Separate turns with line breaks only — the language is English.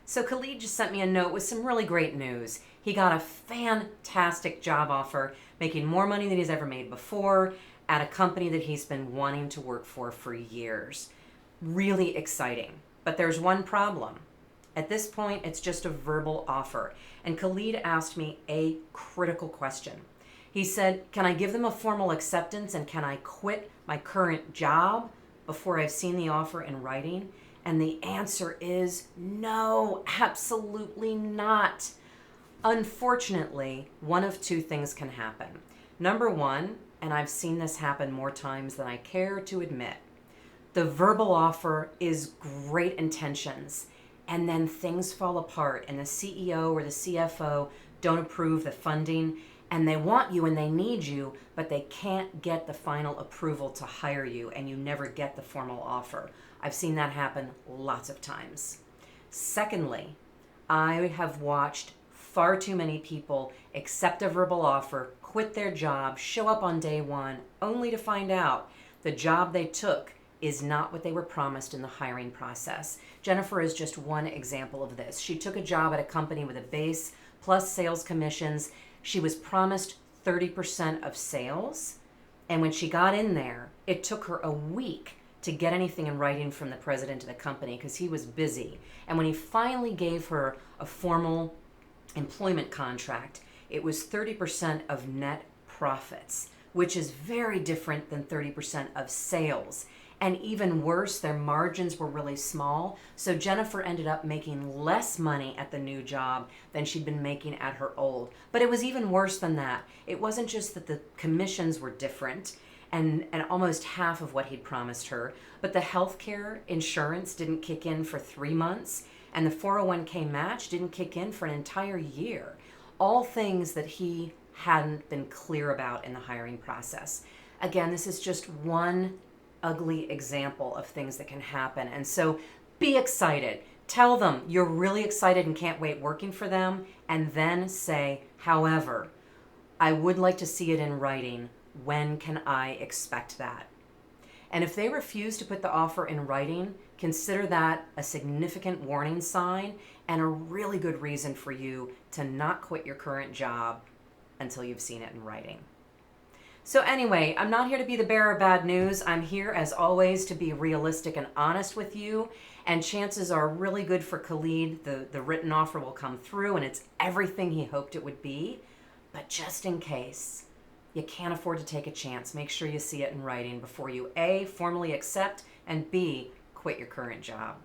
So Khalid just sent me a note with some really great news. He got a fantastic job offer, making more money than he's ever made before, at a company that he's been wanting to work for years. Really exciting. But there's one problem. At this point, it's just a verbal offer. And Khalid asked me a critical question. He said, can I give them a formal acceptance and can I quit my current job before I've seen the offer in writing? And the answer is no, absolutely not. Unfortunately, one of two things can happen. Number one, and I've seen this happen more times than I care to admit, the verbal offer is great intentions, and then things fall apart, and the CEO or the CFO don't approve the funding, and they want you and they need you, but they can't get the final approval to hire you, and you never get the formal offer. I've seen that happen lots of times. Secondly, I have watched far too many people accept a verbal offer, quit their job, show up on day one, only to find out the job they took is not what they were promised in the hiring process. Jennifer is just one example of this. She took a job at a company with a base plus sales commissions. She was promised 30% of sales, and when she got in there, it took her a week to get anything in writing from the president of the company because he was busy. And when he finally gave her a formal employment contract, it was 30% of net profits, which is very different than 30% of sales. And even worse, their margins were really small. So Jennifer ended up making less money at the new job than she'd been making at her old. But it was even worse than that. It wasn't just that the commissions were different and almost half of what he'd promised her, but the healthcare insurance didn't kick in for 3 months, and the 401k match didn't kick in for an entire year. All things that he hadn't been clear about in the hiring process. Again, this is just one ugly example of things that can happen. And so be excited. Tell them you're really excited and can't wait working for them, and then say, however, I would like to see it in writing. When can I expect that? And if they refuse to put the offer in writing, consider that a significant warning sign and a really good reason for you to not quit your current job until you've seen it in writing. So anyway, I'm not here to be the bearer of bad news. I'm here, as always, to be realistic and honest with you. And chances are really good for Khalid. The written offer will come through and it's everything he hoped it would be. But just in case, you can't afford to take a chance. Make sure you see it in writing before you A, formally accept, and B, quit your current job.